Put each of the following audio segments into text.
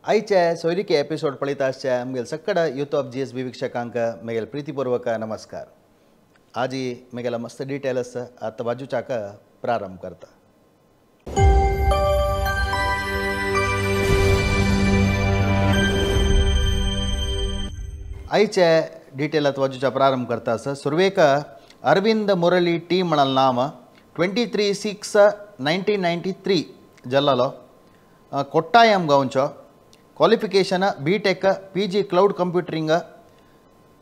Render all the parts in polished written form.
आयचे सोयरिके एपिसोड पळयता आसचे आमगेल सक्कड यूथ ऑफ GSB वीक्षकांक मेगेल प्रीतीपूर्वक नमस्कार. आज मेगेला मस्त डिटेल्स आतां वाजूचाक प्रारंभ करता. आयचे डिटेलात वाजूचा प्रारंभ करता आसा सुरवेक अरविंद मुरली टी म्हणल नाम 23/6/1993 जल्लो कोट्टायम गांवचो क्वालिफिकेशन BTech PG क्लाउड कंप्युटरिंग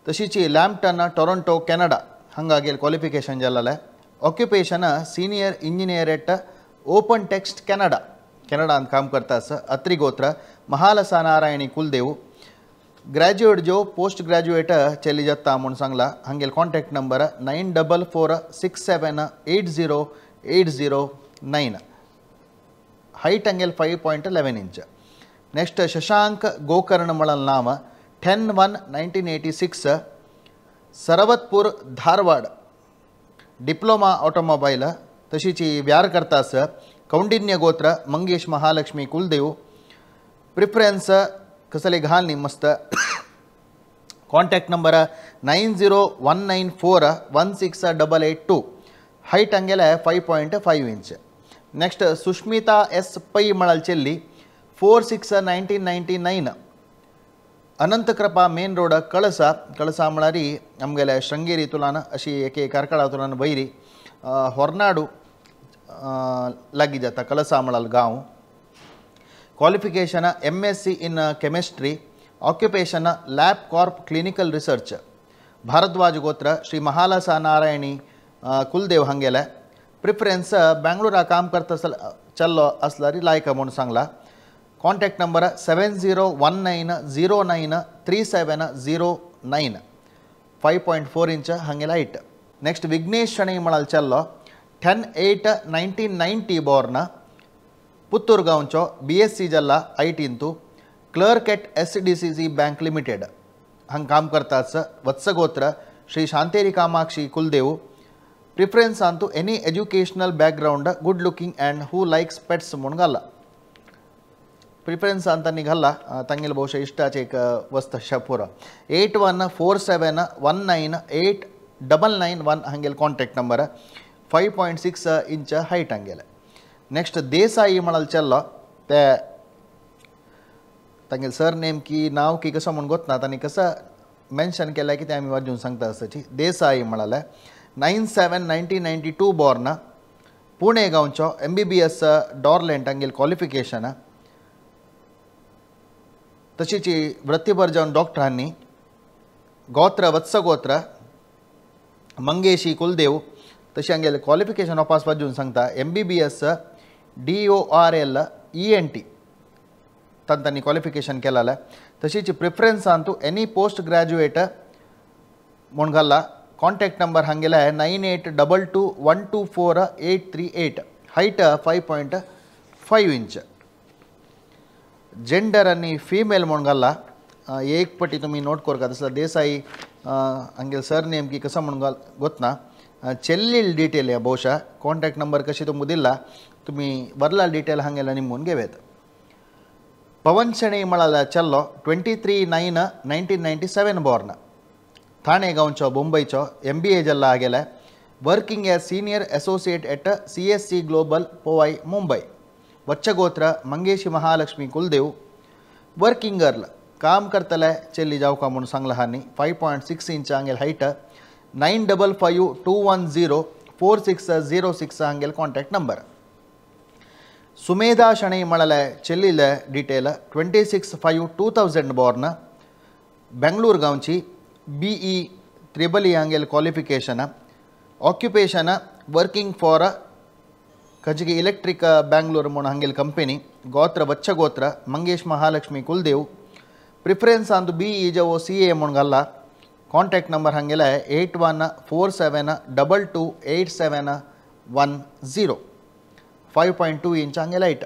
तशीच लॅम्प्टन टोरंटो कॅनडा हांगा गेल क्वालिफिकेशन जाल्लें. Occupation senior engineer eight open text कॅनडांत काम करता आसा. अत्री गोत्र महालसा नारायणी कुलदेव ग्रॅज्युएट जो पोस्ट ग्रॅज्युएट चली जाता म्हणून Sangla. हांगेल contact number 9446780809. Height हांगेल 5.11 inch. Next Shashank Gokarna म्हणल नाम 10/1/1986 सरवतपूर धारवाड डिप्लोमा ऑटोमोबाईल तशीच व्यार करता आसा. कौंडिन्य गोत्र मंगेश महालक्ष्मी कुलदेव प्रिफरन्स कसले घाल न्ही मस्त. Contact number 9019416882. हाईट हांगेले 5.5 inch. Next Sushmita S Pai मळल चेल्ली 4/6/1999 अनंतकृपा मेन रोड कळसा म्हळ्यारी आमगेले श्रृंगेरी तुलान अशी एके कारकळा तुलान वैरी ಹೊರನಾಡು लागीं जाता कळसा म्हळल गांव. Qualification MSc in chemistry. Occupation lab corp clinical research. Bharadwaj गोत्र श्री महालसा नारायणी कुलदेव हांगेले. प्रिफरन्स बेंगळुरा काम करता चल्लो असल्यारी लायक म्हणून सांगला. Contact number 7019093709. 5.4 इंच हांगेल हाईट. नेक्स्ट विघ्नेश शणै म्हणल चल्लो 10/8/1990 बोर्न पुत्तूर गांवचो BSc जल्ला IT इंतू clerk at SDCC bank limited हांगा काम करता. वत्सगोत्र श्री शांतेरी कामाक्षी कुलदेव. प्रिफरन्स अंतू any educational background good looking and who likes pets म्हणून घाला. प्रिफरन्स ಅಂತ ನಿಗಲ್ಲ ತಂಗಿಲ್ ಬಹುಶಃ ಇಷ್ಟಾಚೆ एक ವಸ್ತು ಶಪುರ 8147198991 ಹಂಗೆಲ್ ಕಾಂಟ್ಯಾಕ್ಟ್ ನಂಬರ್ 5.6 ಇಂಚ್ ಹೈಟ್ ಹಂಗೆಲೆ. नेक्स्ट देसाई म्हणल चल्लो ते तांगेल सर नेम की नाव की कसं म्हणून गोतना तांणी कसं मेन्शन केला की ते आमी वाजून सांगता आसताची. देसाई म्हणाले 9/7/1992 बोर्न पुणे गांवचो MBBS डॉरलेंट हांगेल क्वालिफिकेशन. तशीच वृत्तीभर जावन डॉक्टरांनी गोत्र वत्सगोत्र मंगेशी कुलदेव तशी हांगेल क्वालिफिकेशन वापस वाजून सांगता. MBBS DORL ENT तांणी क्वालिफिकेशन केलेलें. तशीच प्रिफरन्स अंतू एनी पोस्ट ग्रॅज्युएट म्हूण घाला. कॉन्टॅक्ट नंबर हांगेले 9822124838. Height 5.5 inch. जेंडर आनी फीमेल म्हणून घाला. एक पटी तुम्ही नोट करता तसं देसाई हांगेल सर नेम की कसं म्हणून गोतना ಚೆಲ್ಲಿಲ್ ಡೀಟೇಲ್ ಬಹುಶಃ ಕಾಂಟ್ಯಾಕ್ಟ್ ನಂಬರ್ ಕशी तुमकां दिला तुम्ही बरला डिटेल हांगेला निमून घेवेत. पवन शणै म्हळाल चल्लो 23/9/1997 बोर्न ठाणे गांवचो मुंबईचो MBA जल्ला आगेले. Working as senior associate at CSC global Powai Mumbai. वच्चगोत्र मंगेशी महालक्ष्मी कुलदेव. वर्किंग गर्ल काम करतले चेल्ली जावका म्हणून सांगला हानी. 5.6 इंच हांगेल हाईट. 9552204606 हांगेल कॉन्टॅक्ट नंबर. सुमेधा शणै म्हळाले चेल्लीले डिटेल 26/5/2000 बोर्न बेंगळूर गांवची BE BEE हांगेल क्वालिफिकेशन. ऑक्युपेशन वर्किंग फॉर खजगी इलेक्ट्रिक बेंगळूर म्हणून हांगेल कंपनी. गोत्र वच्चगोत्र मंगेश महालक्ष्मी कुलदेव. प्रिफरन्स अंतू BE जो CA म्हणून घाला. कॉन्टॅक्ट नंबर हांगेले 8147228710. 5.2 इंच हांगेल हाईट.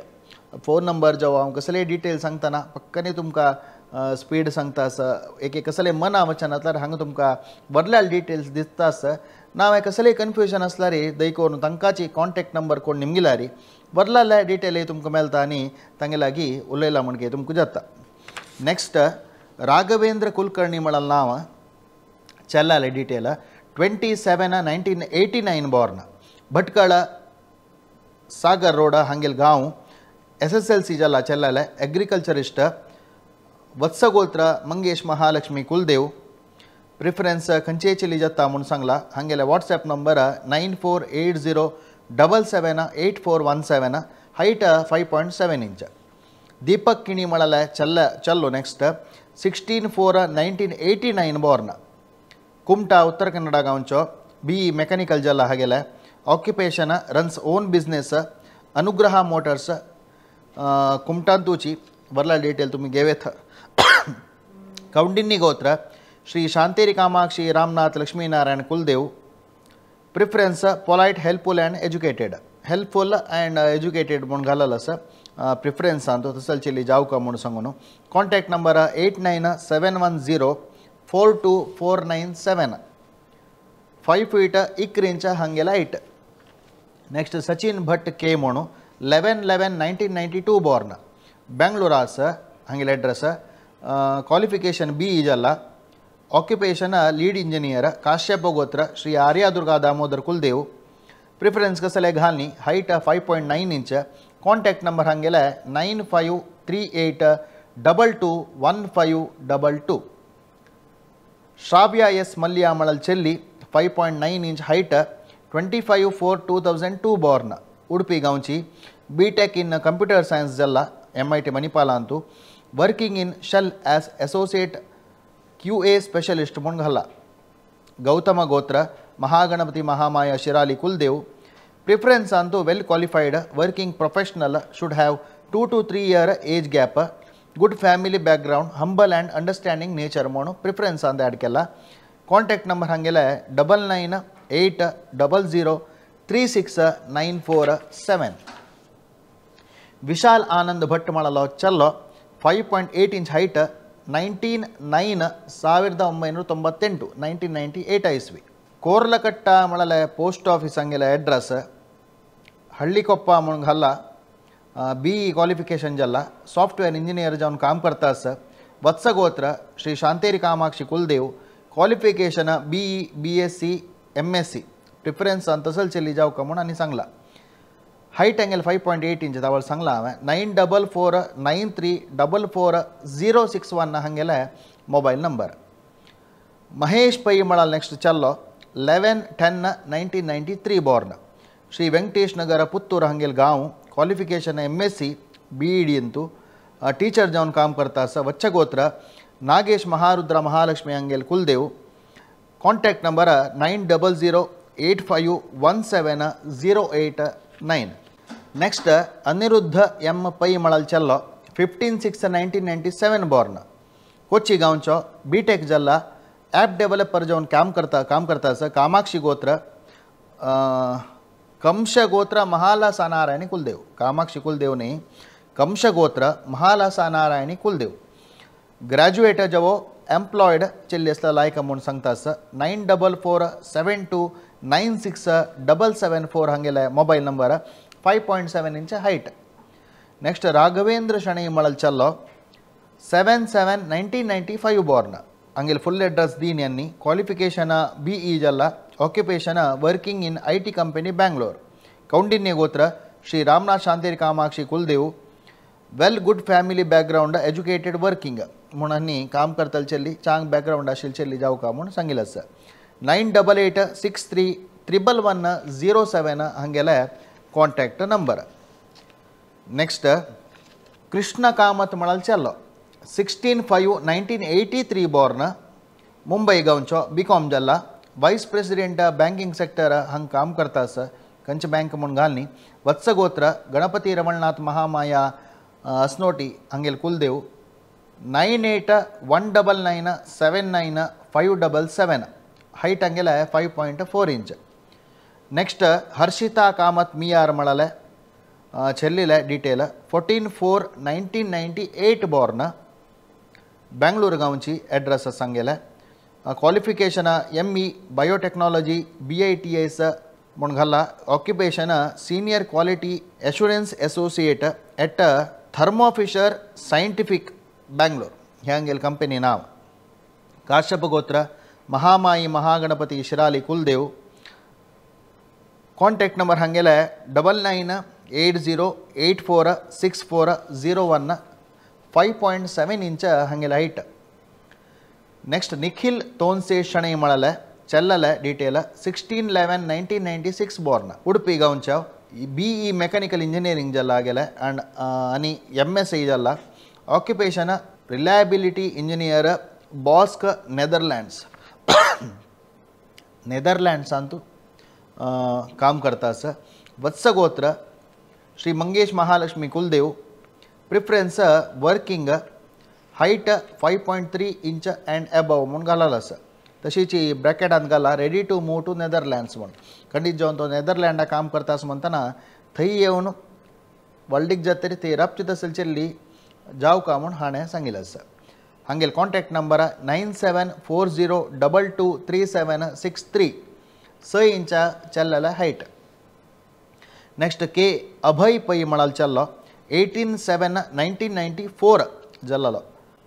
फोन नंबर जो हांव कसले डिटेल सांगतना पक्कनी तुमकां स्पीड सांगता आसा. एक कसले मना वचनांतल्यार हांगा तुमकां बदलाल डिटेल्स दिसता आसा. नावे कसले कन्फ्युजन आसल्यार दयकोरून तांकांची कॉन्टॅक्ट नंबर कोण निमगिल्यार बदलाले डिटेल तुमकां मेळटा आनी तांगे लागीं उलयला म्हणगे तुमकां जाता. ನೆಕ್ಸ್ಟ್ ರಾಘವೇಂದ್ರ ಕುಲಕರ್ಣಿ ಮಳಲ್ ನಾವ ಚೆಲ್ಲಾಲೆ detail 27/1989 born Bhatkal Sagar road ಹಂಗೆಲ್ ಗಾಂವ್ SSLC ಜಲ್ಲ ಚೆಲ್ಲಾಲೆ ಅಗ್ರಿಕಲ್ಚರಿಸ್ಟ್ ವತ್ಸಗೋತ್ರ ಮಂಗೇಶ್ ಮಹಾಲಕ್ಷ್ಮಿ ಕುಲ್ದೇವ್ ಪ್ರಿಫರೆನ್ಸ್ ಕಂಚೇಚಿಲಿ ಜತ್ತ ಮುನ್ಸಂಗ್ಲ ಹಾಗೆಲ್ಲ WhatsApp number 9480778417 height 5.7 inch Deepak ಕಿಣಿಮಳಲ ಚಲ್ಲು ನೆಕ್ಸ್ಟ್ 16/4/1989 ಬಾರ್ನ್ ಕುಮಟಾ ಉತ್ತರ ಕನ್ನಡ ಗಾಂಚೋ BE ಮೆಕ್ಯಾನಿಕಲ್ ಜಲ್ಲ ಹಾಗೆಲ್ಲ occupation runs own business Anugraha Motors ಕುಮಟಾಂತೂಚಿ ಬರ್ಲ ಡೀಟೇಲ್ तुम्ही गेवेथ कौंडिन्नी गोत्र श्री शांतेरी कामाक्षी रामनाथ लक्ष्मीनारायण कुलदेव preference polite helpful and educated म्हूण घालल आसा प्रिफरेन्स अंतू तसल चिली जाऊ का म्हूण सांगून कॉन्टैक्ट नंबर 8971042497 5 फीट 1 इंच हंಗೆಲ್ಲ height next Sachin Bhat K ಮೊಣು 11/11/1992 ಬಾರ್ನ್ ಬೆಂಗಳೂರು ಆಸ ಹಂಗೆಲ್ಲ ಅಡ್ರೆಸ್ ಕ್ವಾಲಿಫಿಕೇಷನ್ BE ಇದಲ್ಲ ಆಕ್ಯುಪೇಷನ್ ಲೀಡ್ ಇಂಜಿನಿಯರ್ ಕಾಶ್ಯಪ ಗೋತ್ರ ಶ್ರೀ ಆರ್ಯಾದುರ್ಗಾ ದಾಮೋದರ್ ಕುಲ್ದೇವ್ ಪ್ರಿಫರೆನ್ಸ್ ಕಸಲೆ ಘಾಲ್ನಿ ಹೈಟ್ 5.9 ಇಂಚ್ ಕಾಂಟ್ಯಾಕ್ಟ್ ನಂಬರ್ ಹಂಗೆಲ್ಲ 9538221522 ಶ್ರಾವ್ಯ ಎಸ್ ಮಲ್ಯಾಮಳಲ್ ಚೆಲ್ಲಿ 5.9 ಇಂಚ್ ಹೈಟ್ 25/4/2002 ಬಾರ್ನ್ ಉಡುಪಿ ಗಾಂಚಿ BTech in ಕಂಪ್ಯೂಟರ್ ಸೈನ್ಸ್ ಜಲ್ಲ MIT ಮಣಿಪಾಲ ಅಂತೂ working in Shell as associate QA specialist ಮುಂಗಲ್ಲ ಗೌತಮ ಗೋತ್ರ ಮಹಾಗಣಪತಿ ಮಹಾಮಾಯ ಶಿರಾಲಿ ಕುಲ್ದೇವ್ ಪ್ರಿಫರೆನ್ಸ್ ಅಂತೂ well qualified working professional should have 2 to 3 year age gap good family background humble and understanding nature ಮೋಣು preference ಅಂತ ಅದಕ್ಕೆಲ್ಲ contact number ಹಾಗೆಲ್ಲ 9980036947 ವಿಶಾಲ್ ಆನಂದ್ ಭಟ್ ಮಾಡಲು ಚಲ್ಲೋ 5.8 ಇಂಚ್ ಹೈಟ್ 1998 ಇಸ್ವಿ ಕೋರ್ಲಕಟ್ಟ ಮಳಲೆ ಪೋಸ್ಟ್ ಆಫೀಸ್ ಹಂಗೆಲ್ಲ ಅಡ್ರೆಸ್ ಹಳ್ಳಿಕೊಪ್ಪ ಮುಳುಗಲ್ಲ BE क्वालिफिकेशन जल्ला सॉफ्टवेयर इंजीनियर जाऊन काम करता वत्सगोत्र श्री शांतेरी कामाक्षी कुलदेव qualification BE BSc MSc preference अंतसल चली जाऊ कमून आणि सांगला हाईट एंगल 5.8 इंच दावळ सांगला 9449344061 हंगेला मोबाइल नंबर महेश पै मळाल नेक्स्ट चल्लो 11/10/1993 बॉर्न श्री वेंकटेश नगर पुत्तूर हंगेल गाँव क्वालिफिकेशन MSc BEd अंतू टीचर जाऊन काम करता वच्चगोत्र नागेश महारुद्र महालक्ष्मी हंगेल कुलदेव contact number 9008517089 next Aniruddha M Pai मळल चल्लो 15/6/1997 बॉर्न कोच्चि गांवचो BTech जल्ला ऐप डेवलपर जाऊन काम करता कामाक्षी गोत्र कंश गोत्र महालासा नारायणी कुलदेव कामाक्षी कुलदेव नहीं कंश गोत्र महालासा नारायणी कुलदेव ग्रॅज्युएट जवो एम्प्लॉयड चिल्लेसला लायक अमौंट सांगता 9447296774 हंगेला mobile number 5.7 inch height next Raghavendra Shenoi मळल चल्लो 7/7/1995 बॉर्न हंगेल फुल एड्रेस दीन अन्नी क्वालिफिकेशन BE जल्ला occupation working in IT company Bangalore Kaundinya गोत्र श्री रामनाथ शांतेरी कामाक्षी कुलदेव well good family background educated working म्हणून काम करतल चल्ली चांग बैकग्राउंड आशिल चल्ली जाऊ का म्हणून सांगितलं 9886311107 हंगेला contact number next Krishna Kamath मळल चल्लो 16/5/1983 बॉर्न मुंबई गांवचो BCom जल्ला वाइस प्रेसिडेंट बैंकिंग सेक्टर हंग काम करता कंच बैंक म्हणून घालनी वत्सगोत्र गणपति रमणनाथ महामाया असनोटी हंगेल कुलदेव 9819979577 हाइट हंगेला 5.4 इंच नेक्स्ट हर्षिता कामत मियार मळले ಚೆಲ್ಲಿಲೆ ಡೀಟೇಲ್ 14/4/1998 बॉर्न बेंगलूर गांवची एड्रेस संगेले क्वालिफिकेशन ME बायोटेक्नॉलॉजी BITS मुणगल्ला occupation senior quality assurance associate at Thermo Fisher Scientific Bengaluru ह्यांगेल company नाव काश्यप गोत्र महामाई महागणपति शिराली कुलदेव कांटेक्ट नंबर हांगेले 9980846401 5.7 इंच हांगेले हईट नेक्स्ट निखिल तोंसे शणै मळले ಚೆಲ್ಲಲೆ ಡೀಟೇಲ್ 16/11/1996 born ಉಡುಪಿ ಗೌಂಚಾವ್ BE ಮೆಕ್ಯಾನಿಕಲ್ ಇಂಜಿನಿಯರಿಂಗ್ ಜಲ್ಲ ಆಗಲೆ ಆ್ಯಂಡ್ ಅನಿ MS ಜಲ್ಲ ಆಕ್ಯುಪೇಷನ್ ರಿಲಯಬಿಲಿಟಿ ಇಂಜಿನಿಯರ್ ಬಾಸ್ಕ್ नेदरलैंड्स अंतु काम करता स वत्सगोत्र श्री मंगेश महालक्ष्मी कुलदेव preference working height 5.3 inch and above म्हणून घालाला स तशीची ब्रॅकेटांत घाला ready to move to Netherlands म्हणून खंडीत जावन तो नेदरलँडा काम करता म्हणतना थंय येवन वर्ल्डीक जातरी ते रप्त तसलचेल्ली जाव का म्हूण हाणें सांगिल्लें आसा हांगेल कॉन्टॅक्ट नंबर 9740223763 6 इंचा चल्लेले height next K Abhay Pai म्हणाल चल्लो 18/7/1994 जल्लो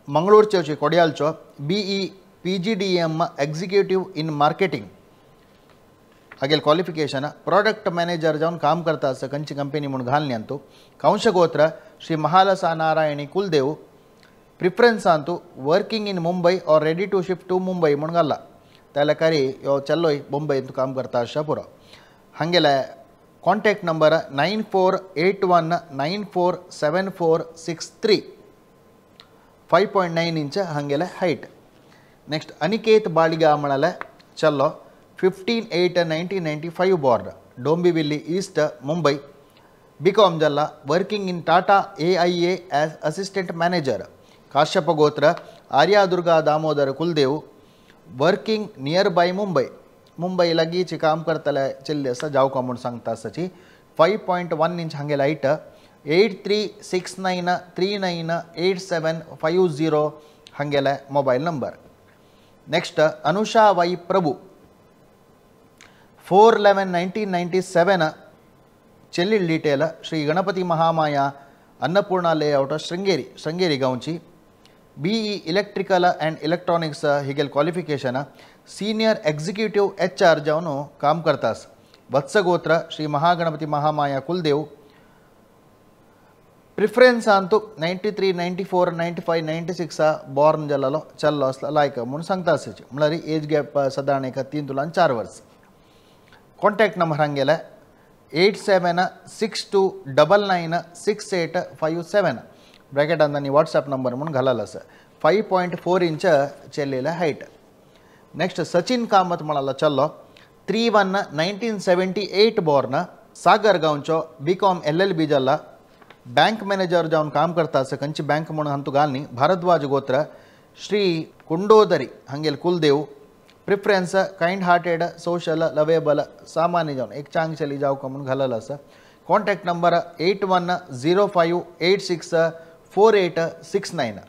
मंगळूरचो कोडयालचो BE PGDM executive in marketing हागेल क्वालिफिकेशन प्रोडक्ट मैनेजर जावन काम करता आसा खंयची कंपनी म्हूण घालनी अंतू कंशगोत्र श्री महालसा नारायणी कुलदेव प्रिफरेंस अंतू वर्किंग इन मुंबई और ready to shift to Mumbai म्हूण घाला त्याला करी यो चलोय मुंबई काम करता आसा पुरो हांगेले कॉन्टॅक्ट नंबर 9481947463 5.9 इंच हांगेले हाइट नेक्स्ट अनिकेत बाळिगा म्हणाले चलो 15/8/1995 born Dombivli east Mumbai BCom जल्ला working in Tata AIA as assistant manager Kashyap गोत्र आर्यादुर्गा दामोदर कुलदेव वर्किंग नियर बाय मुंबई लगीची काम करतले चिल्ले आसा जाव का म्हूण सांगता आसाची 5.1 इंच हांगेले हाइट 8369398750 हांगेले mobile number next Anusha Y Prabhu 4/11/1997 ಚೆಲ್ಲಿಲ್ ಡೀಟೇಲ್ ಶ್ರೀ ಗಣಪತಿ ಮಹಾಮಾಯ ಅನ್ನಪೂರ್ಣ ಲೇಔಟ್ ಶೃಂಗೇರಿ गांवची BE electrical and electronics Hegel qualification senior executive HR जावन काम करतास वत्सगोत्र श्री महागणपति महामाया कुलदेव प्रिफरेंस अंतू 93 94 95 96 born जल्लो चल्लो लायक म्हूण सांगता आसाची म्हळ्यार एज गॅप सादारण 3 तुलां 4 वर्स कॉन्टॅक्ट नंबर हांगेले 8762996857 ब्रॅकेटांत आनी व्हॉट्सॲप नंबर म्हणून घालायला आसा 5.4 इंच चेल्लेले हाइट नेक्स्ट सचिन कामत म्हणाला चल्लो 3/1/1978 born सागर गांवचो BCom LLB जल्ला बैंक मैनेजर जावन काम करता आसा खंयची बैंक म्हणून हांतू घालनी भारद्वाज गोत्र श्री कुंडोदरी हांगेल कुलदेव preference kind hearted social lovable सामान्य जावन एक चांगचेली जाव का म्हूण घाललेलो आसा कॉन्टॅक्ट नंबर 8105864869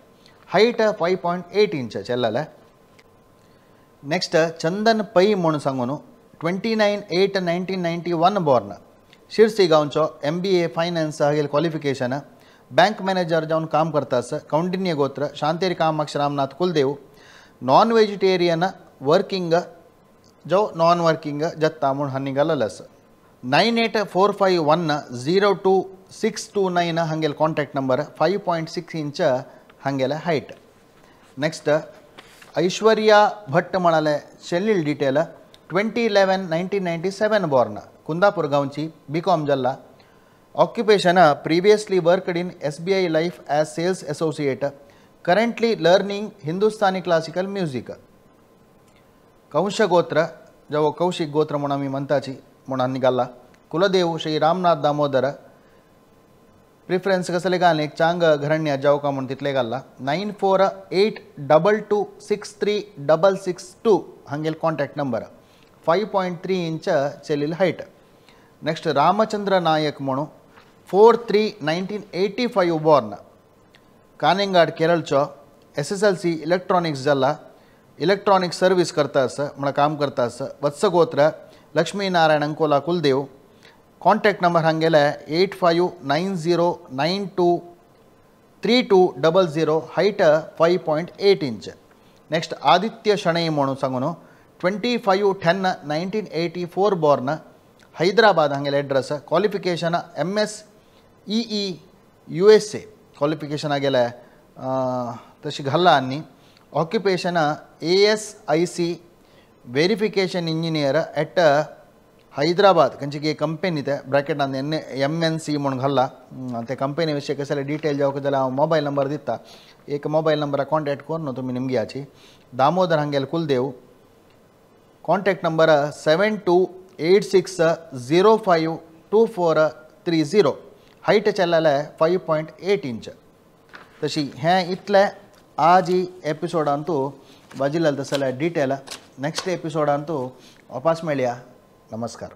हाइट 5.8 इंच चल्लेले नेक्स्ट चंदन पै म्हणून सांगून 29/8/1991 born शिरसी गांवचो MBA फायनान्स हागेल क्वालिफिकेशन बैंक मैनेजर जावन काम करता आसा कौंडिन्य गोत्र शांतेरी कामाक्ष रामनाथ कुलदेव नॉन वेजिटेरियन वर्किंग जो नॉन वर्किंग जत्ता म्हूण हांणी घाललेलो आसा 9845102629 हांगेल कॉन्टॅक्ट नंबर 5.6 इंच हांगेले हाइट नेक्स्ट ऐश्वर्या भट्ट म्हणाले शेल्लील डिटेल 20/11/1997 born कुंदापूर गांवची BCom जल्ला occupation previously worked in SBI life as sales associate currently learning Hindustani classical music कंश गोत्र जो कौशिक गोत्र म्हणून आमी म्हणटाची म्हणून आनी घाला कुलदेव श्री रामनाथ दामोदर प्रिफरेंस कसले घालनी एक चांग घरण्या जाव का म्हणून तितले घाला 9482263662 हांगेल कॉन्टॅक्ट नंबर 5.3 इंच चेल्लेली हाइट नेक्स्ट रामचंद्र नायक म्हणून 4/3/1985 born कानेंगाड केरळचो SSLC इलेक्ट्रॉनिक्स जल्ला इलेक्ट्रॉनिक सर्विस करता आसा म्हळ्यार काम करता आसा वत्सगोत्र लक्ष्मी नारायण अंकोला कुलदेव कॉन्टॅक्ट नंबर हांगेले 859092 3200, height 5.8 inch. Next Aditya Shanai म्हणून सांगून 25/10/1984 born, Hyderabad ಹಂಗೆಲ್ಲ address. Qualification MSEE USA qualification ಆಗೆಲ್ಲ तशी घाल्ला आनी. ऑक्युपेशन ASIC ವೆರಿಫಿಕೇಷನ್ ಇಂಜಿನಿಯರ್ ಎಟ್ ಹೈದರಾಬಾದ್ खंयची कंपनी ते ब्रॅकेट MNC म्हणून घाल्ला. ते कंपनी विशीं कसले डिटेल जावं जाल्यार हांव मोबायल नंबर दिता. एक मोबायल नंबर कॉन्टॅक्ट करून न्हू तुमी निमगे हाची. दामोदर हंगेल कुलदेव, कॉन्टॅक्ट नंबर 7286052430. हाईट चल्लाले 5.8 इंच. तशी हें इतलें आज ही एपिसोडांतू वाजिल्लें तसलें डिटेल. नेक्स्ट एपिसोडांतू वापस मेळया. नमस्कार.